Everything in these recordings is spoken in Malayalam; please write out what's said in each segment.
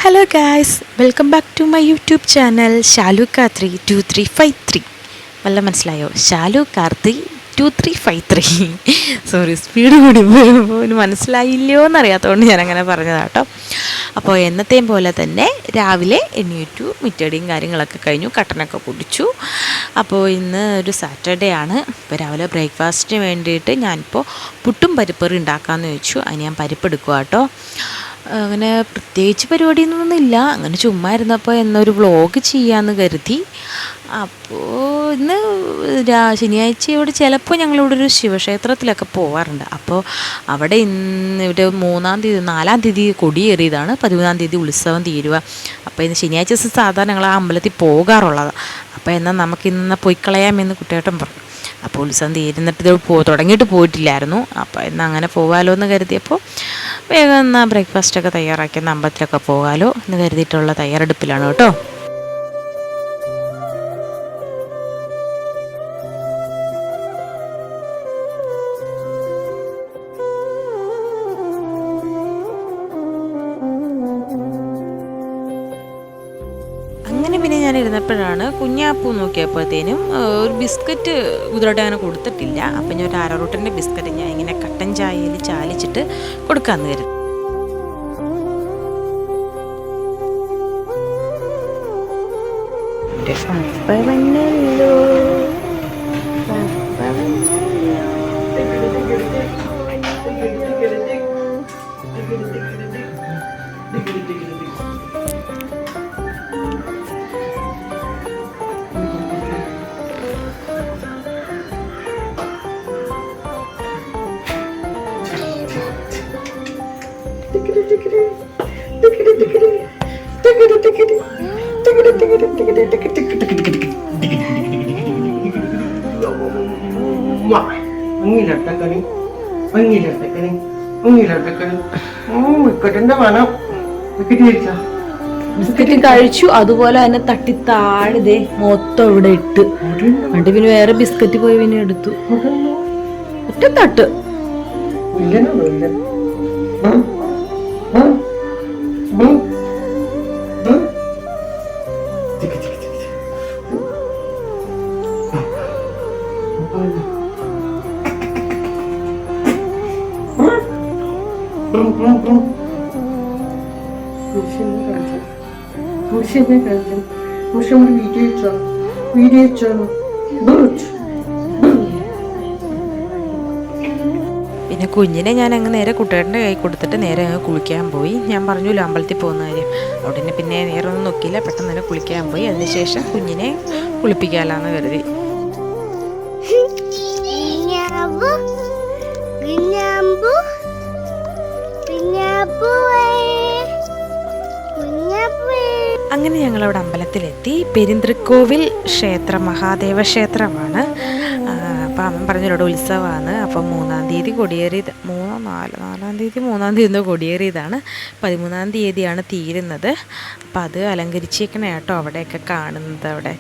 Hello guys, welcome back to my YouTube channel Shaluka32353. വല്ല മനസ്സിലായോ? Shaluka32353. സോറി, സ്പീഡ് കൂടി പോയി മനസ്സിലായില്ലയോ എന്നറിയാത്തതുകൊണ്ട് ഞാനങ്ങനെ പറഞ്ഞതാട്ടോ. അപ്പോൾ എന്നത്തെയും പോലെ തന്നെ രാവിലെ എണീറ്റു, മിറ്റടിയും കാര്യങ്ങളൊക്കെ കഴിഞ്ഞു, കട്ടനൊക്കെ കുടിച്ചു. അപ്പോൾ ഇന്ന് ഒരു സാറ്റർഡേ ആണ്. ഇപ്പോൾ രാവിലെ ബ്രേക്ക്ഫാസ്റ്റിന് വേണ്ടിയിട്ട് ഞാനിപ്പോൾ പുട്ടും പരിപ്പറി ഉണ്ടാക്കാമെന്ന് വെച്ചു. അതിന് ഞാൻ പരിപ്പെടുക്കുക കേട്ടോ. അങ്ങനെ പ്രത്യേകിച്ച് പരിപാടിയൊന്നുമില്ല, അങ്ങനെ ചുമ്മാ ഇരുന്നപ്പോൾ എന്നൊരു വ്ളോഗ് ചെയ്യാമെന്ന് കരുതി. അപ്പോൾ ഇന്ന് ശനിയാഴ്ചയോട് ചിലപ്പോൾ ഞങ്ങളിവിടെ ഒരു ശിവക്ഷേത്രത്തിലൊക്കെ പോകാറുണ്ട്. അപ്പോൾ അവിടെ ഇവിടെ 4-ാം തീയതി കൊടിയേറിയതാണ്, 13-ാം തീയതി ഉത്സവം തീരുക. അപ്പോൾ ഇന്ന് ശനിയാഴ്ച സാധാരണ ഞങ്ങൾ ആ അമ്പലത്തിൽ പോകാറുള്ളതാണ്. അപ്പോൾ എന്നാൽ നമുക്കിന്ന് പോയി കളയാമെന്ന് കുട്ടിയേട്ടൻ പറഞ്ഞു. അപ്പോൾ ഉത്സവം തീരുന്നിട്ട് തുടങ്ങിയിട്ട് പോയിട്ടില്ലായിരുന്നു. അപ്പോൾ എന്നാൽ അങ്ങനെ പോകാമല്ലോ എന്ന് കരുതിയപ്പോൾ വേഗം എന്നാൽ ബ്രേക്ക്ഫാസ്റ്റൊക്കെ തയ്യാറാക്കിയെന്ന് അമ്പലത്തിലൊക്കെ പോകാമല്ലോ എന്ന് കരുതിയിട്ടുള്ള തയ്യാറെടുപ്പിലാണ് കേട്ടോ. അങ്ങനെ പിന്നെ ഞാൻ ഇരുന്നപ്പോഴാണ് കുഞ്ഞാപ്പൂ നോക്കിയപ്പോഴത്തേനും ഒരു ബിസ്ക്കറ്റ് കുതിരോട്ട് അങ്ങനെ കൊടുത്തിട്ടില്ല. അപ്പം ഞാൻ ഒരു ആരോറൂട്ടിൻ്റെ ബിസ്ക്കറ്റ് ഞാൻ ഇങ്ങനെ കട്ടൻ ചായയിൽ ചാലിച്ചിട്ട് കൊടുക്കാമെന്ന് കരുതി. ബിസ്ക്കറ്റ് കഴിച്ചു, അതുപോലെ തന്നെ തട്ടി താഴെ മൊത്തം ഇവിടെ ഇട്ട് എന്നിട്ട് പിന്നെ വേറെ ബിസ്ക്കറ്റ് പോയി പിന്നെ എടുത്തു. ഒറ്റ തട്ട് പിന്നെ കുഞ്ഞിനെ ഞാൻ അങ്ങ് നേരെ കുട്ടികളുടെ കൈ കൊടുത്തിട്ട് നേരെ അങ്ങ് കുളിക്കാൻ പോയി. ഞാൻ പറഞ്ഞല്ലോ അമ്പലത്തിൽ പോകുന്ന കാര്യം, അവിടെ പിന്നെ നേരെ ഒന്നും നോക്കിയില്ല, പെട്ടെന്ന് തന്നെ കുളിക്കാൻ പോയി. അതിനുശേഷം കുഞ്ഞിനെ കുളിപ്പിക്കാമെന്ന് കരുതി. അങ്ങനെ ഞങ്ങളവിടെ അമ്പലത്തിലെത്തി. പെരിന്തൃക്കോവിൽ ക്ഷേത്രം മഹാദേവ ക്ഷേത്രമാണ്. അപ്പം അമ്മ പറഞ്ഞിവിടെ ഉത്സവമാണ്. അപ്പം 3-ാം തീയതി കൊടിയേറിയത്, 4-ാം തീയതി എന്തോ കൊടിയേറിയതാണ്. 13-ാം തീയതിയാണ് തീരുന്നത്. അപ്പം അത് അലങ്കരിച്ചേക്കണ കേട്ടോ അവിടെയൊക്കെ കാണുന്നത്. അവിടെ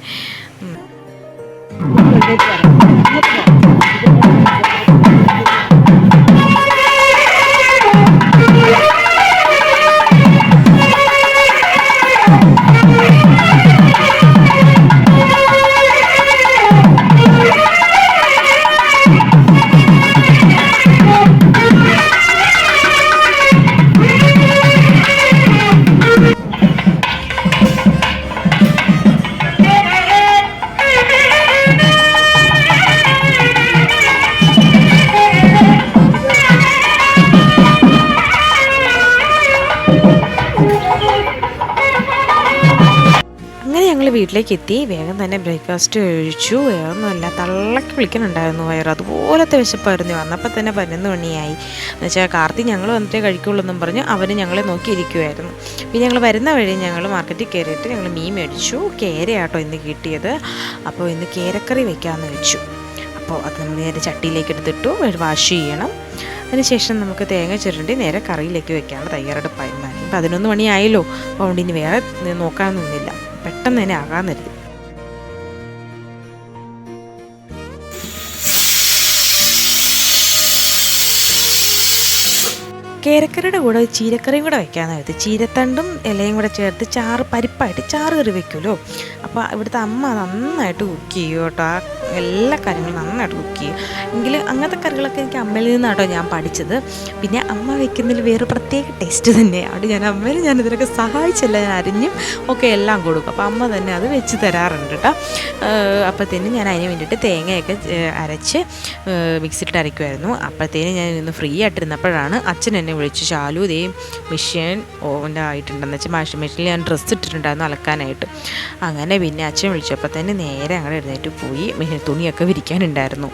വീട്ടിലേക്ക് എത്തി. വേഗം തന്നെ ബ്രേക്ക്ഫാസ്റ്റ് കഴിച്ചു. വേറൊന്നുമല്ല, തള്ളക്ക് വിളിക്കുന്നുണ്ടായിരുന്നു വയറ്, അതുപോലത്തെ വിശപ്പായിരുന്നു. വന്നപ്പോൾ തന്നെ 11 മണിയായി. എന്നുവെച്ചാൽ കാർത്തി ഞങ്ങൾ വന്നിട്ടേ കഴിക്കുള്ളൂ എന്നും പറഞ്ഞ് അവന് ഞങ്ങളെ നോക്കിയിരിക്കുമായിരുന്നു. പിന്നെ ഞങ്ങൾ വരുന്ന വഴി ഞങ്ങൾ മാർക്കറ്റിൽ കയറിയിട്ട് ഞങ്ങൾ മീൻ മേടിച്ചു. കേരയാട്ടോ ഇന്ന് കിട്ടിയത്. അപ്പോൾ ഇന്ന് കേരക്കറി വെക്കാമെന്ന് വെച്ചു. അപ്പോൾ അത് നമ്മൾ നേരെ ചട്ടിയിലേക്ക് എടുത്തിട്ടു, വാഷ് ചെയ്യണം. അതിനുശേഷം നമുക്ക് തേങ്ങ ചുരണ്ടി നേരെ കറിയിലേക്ക് വെക്കാനുള്ള തയ്യാറെടുപ്പായി. 11 മണിയായല്ലോ. അതുകൊണ്ട് ഇനി വേറെ നോക്കാനൊന്നുമില്ല, പെട്ടെന്ന് തന്നെ ആകാൻ കരുതി. കേരക്കറിയുടെ കൂടെ ചീരക്കറിയും കൂടെ വെക്കാമെന്നായിരുന്നു. ചീരത്തണ്ടും ഇലയും കൂടെ ചേർത്ത് ചാറ് പരിപ്പായിട്ട് ചാറ് കറി വെക്കുമല്ലോ. അപ്പോൾ ഇവിടുത്തെ അമ്മ നന്നായിട്ട് കുക്ക് ചെയ്യും കേട്ടോ. ആ എല്ലാ കാര്യങ്ങളും നന്നായിട്ട് കുക്ക് ചെയ്യും. എങ്കിലും അങ്ങനത്തെ കറികളൊക്കെ എനിക്ക് അമ്മയിൽ നിന്നാട്ടോ ഞാൻ പഠിച്ചത്. പിന്നെ അമ്മ വെക്കുന്നതിൽ വേറെ പ്രത്യേക ടേസ്റ്റ് തന്നെ. അവിടെ ഞാനിതിനൊക്കെ സഹായിച്ചില്ല, ഞാൻ അരിഞ്ഞും ഒക്കെ എല്ലാം കൊടുക്കും. അപ്പോൾ അമ്മ തന്നെ അത് വെച്ച് തരാറുണ്ട് കേട്ടോ. അപ്പോഴത്തേനും ഞാൻ അതിന് വേണ്ടിയിട്ട് തേങ്ങയൊക്കെ അരച്ച് മിക്സിയിലിട്ട് അരയ്ക്കുമായിരുന്നു. അപ്പോഴത്തേനും ഞാൻ ഇന്ന് ഫ്രീ ആയിട്ടിരുന്നപ്പോഴാണ് അച്ഛൻ എന്നെ വിളിച്ചു, ശാലു ഇതേ മെഷീൻ ഓവൻ്റെ ആയിട്ടുണ്ടെന്ന് വെച്ചാൽ വാഷിംഗ് മെഷീനിൽ ഞാൻ ഡ്രസ്സ് ഇട്ടിട്ടുണ്ടായിരുന്നു അലക്കാനായിട്ട്. അങ്ങനെ പിന്നെ അച്ഛൻ വിളിച്ചപ്പോൾ തന്നെ നേരെ അങ്ങനെ എഴുന്നേറ്റ് പോയി തുണിയൊക്കെ വിരിക്കാനുണ്ടായിരുന്നു.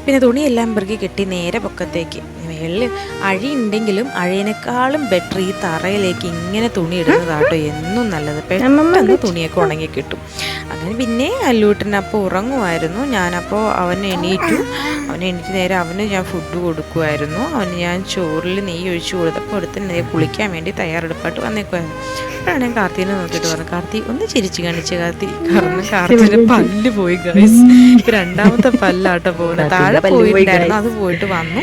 പിന്നെ തുണിയെല്ലാം പെറുക്കി കെട്ടി നേരെ പൊക്കത്തേക്ക്. മേളിൽ അഴി ഉണ്ടെങ്കിലും അഴയിനേക്കാളും ബെറ്റർ ഈ തറയിലേക്ക് ഇങ്ങനെ തുണി ഇടുന്നതാട്ടോ എന്നും നല്ലത്. പെട്ടെന്ന് തുണിയൊക്കെ ഉണങ്ങി കിട്ടും. അങ്ങനെ പിന്നെ അല്ലൂട്ടനപ്പോൾ ഉറങ്ങുമായിരുന്നു. ഞാനപ്പോൾ അവൻ എണീറ്റ് നേരെ അവന് ഞാൻ ഫുഡ് കൊടുക്കുമായിരുന്നു. അവന് ഞാൻ ചോറിൽ നെയ്യ് ഒഴിച്ച് കൊടുത്തപ്പോൾ എടുത്ത് കുളിക്കാൻ വേണ്ടി തയ്യാറെടുപ്പായിട്ട് വന്നേക്കുമായിരുന്നു. അപ്പോഴാണ് ഞാൻ കാർത്തിനെ നോക്കിയിട്ട് പറഞ്ഞു, കാർത്തി ഒന്ന് ചിരിച്ച് കാണിച്ച് കാർത്തി. കാരണം കാർത്തിൻ്റെ പല്ല് പോയി ഗൈസ്. രണ്ടാമത്തെ പല്ലാട്ടോ പോകുന്നത്. താഴെ പോയിട്ടുണ്ടായിരുന്നു, അത് പോയിട്ട് വന്നു.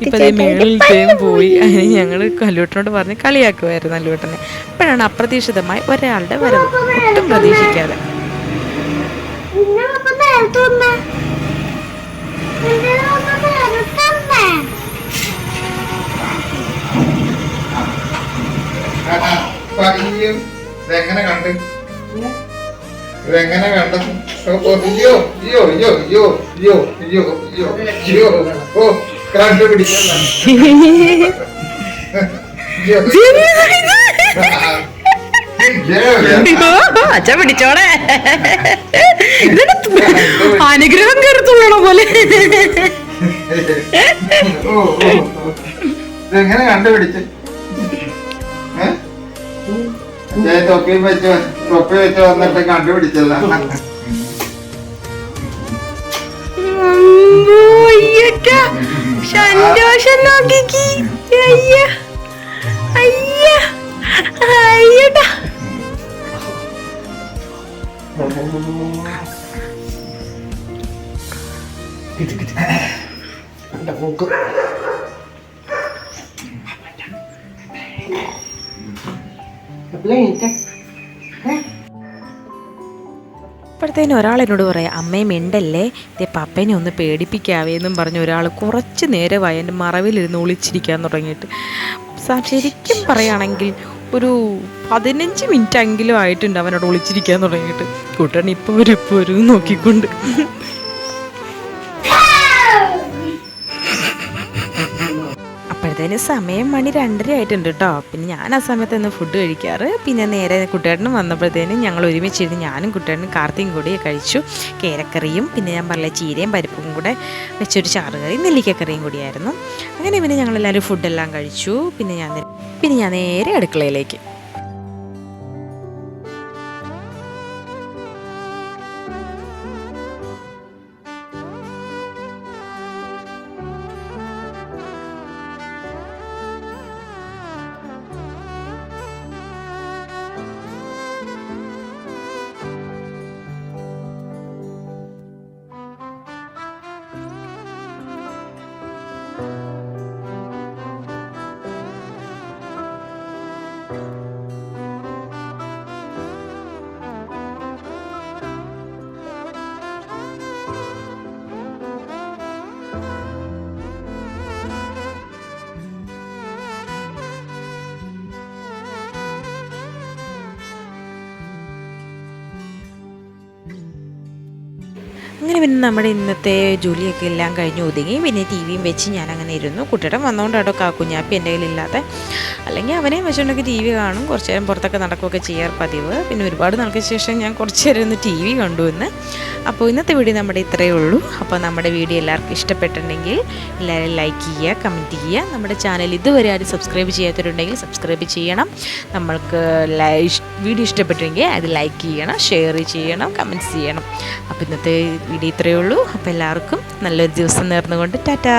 ഇപ്പം അതേ മേളിലത്തെയും പോയി. അതിന് ഞങ്ങൾ അല്ലൂട്ടനോട് പറഞ്ഞ് കളിയാക്കുമായിരുന്നു അല്ലൂട്ടനെ. അപ്പോഴാണ് അപ്രതീക്ഷിതമായി ഒരാളുടെ വരവ്, ഒട്ടും പ്രതീക്ഷിക്കാതെ. ഇതെങ്ങനെ കണ്ട് കണ്ടുപിടിക്കല്ല. അച്ഛ പിടിച്ചോടെ, അനുഗ്രഹം കയറത്തുള്ളണ പോലെ. ഇതെങ്ങനെ കണ്ടുപിടിച്ച് തൊപ്പി വെച്ച് വന്നിട്ട് കണ്ടുപിടിച്ചല്ല. സന്തോഷം നോക്കിക്ക്. അയ്യ അയ്യ അയ്യടാ. അപ്പോഴത്തേനും ഒരാൾ എന്നോട് പറയാം, അമ്മയെ മിണ്ടല്ലേ, ഇതേ പപ്പേനെ ഒന്ന് പേടിപ്പിക്കാവേന്നും പറഞ്ഞ് ഒരാൾ കുറച്ച് നേരമായി എൻ്റെ മറവിലിരുന്ന് ഒളിച്ചിരിക്കാൻ തുടങ്ങിയിട്ട്. ശരിക്കും പറയുകയാണെങ്കിൽ ഒരു 15 മിനിറ്റ് എങ്കിലും ആയിട്ടുണ്ട് അവനോട് ഒളിച്ചിരിക്കാൻ തുടങ്ങിയിട്ട്. കൂട്ടൻ ഇപ്പോൾ വരും നോക്കിക്കൊണ്ട്. അപ്പോഴത്തേന് സമയം മണി 2:30 ആയിട്ടുണ്ട് കേട്ടോ. പിന്നെ ഞാൻ ആ സമയത്തൊന്ന് ഫുഡ് കഴിക്കാറ്. പിന്നെ നേരെ കുട്ടേട്ടനും വന്നപ്പോഴത്തേനും ഞങ്ങൾ ഒരുമിച്ചിരുന്ന് ഞാനും കുട്ടേട്ടനും കാർത്തിയും കൂടി കഴിച്ചു. കേരക്കറിയും പിന്നെ ഞാൻ പറഞ്ഞ ചീരയും പരിപ്പും കൂടെ വെച്ചൊരു ചാറുകറിയും നെല്ലിക്കക്കറിയും കൂടിയായിരുന്നു. അങ്ങനെ പിന്നെ ഞങ്ങളെല്ലാവരും ഫുഡെല്ലാം കഴിച്ചു. പിന്നെ ഞാൻ നേരെ അടുക്കളയിലേക്ക്. അങ്ങനെ പിന്നെ നമ്മുടെ ഇന്നത്തെ ജോലിയൊക്കെ എല്ലാം കഴിഞ്ഞ് ഒതുങ്ങി. പിന്നെ ടി വിയും വെച്ച് ഞാനങ്ങനെ ഇരുന്നു. കുട്ടിയുടെ വന്നുകൊണ്ടാട്ടോ കുഞ്ഞാപ്പി എൻ്റെ കയ്യിലില്ലാതെ. അല്ലെങ്കിൽ അവനെയും വെച്ചുകൊണ്ടൊക്കെ ടി വി കാണും, കുറച്ച് നേരം പുറത്തൊക്കെ നടക്കുകയൊക്കെ ചെയ്യാറ് പതിവ്. പിന്നെ ഒരുപാട് നാൾക്ക് ശേഷം ഞാൻ കുറച്ച് നേരം ഒന്ന് ടി വി കണ്ടുവന്ന്. അപ്പോൾ ഇന്നത്തെ വീഡിയോ നമ്മുടെ ഇത്രയേ ഉള്ളൂ. അപ്പോൾ നമ്മുടെ വീഡിയോ എല്ലാവർക്കും ഇഷ്ടപ്പെട്ടിട്ടുണ്ടെങ്കിൽ എല്ലാവരും ലൈക്ക് ചെയ്യുക, കമൻറ്റ് ചെയ്യുക. നമ്മുടെ ചാനൽ ഇതുവരെ ആരും സബ്സ്ക്രൈബ് ചെയ്യാത്തവരുണ്ടെങ്കിൽ സബ്സ്ക്രൈബ് ചെയ്യണം. നമ്മൾക്ക് വീഡിയോ ഇഷ്ടപ്പെട്ടെങ്കിൽ അത് ലൈക്ക് ചെയ്യണം, ഷെയർ ചെയ്യണം, കമൻറ്റ്സ് ചെയ്യണം. അപ്പോൾ ഇന്നത്തെ വീഡിയോ ഇത്രയേ ഉള്ളൂ. അപ്പോൾ എല്ലാവർക്കും നല്ലൊരു ദിവസം നേർന്നുകൊണ്ട് ടാറ്റാ.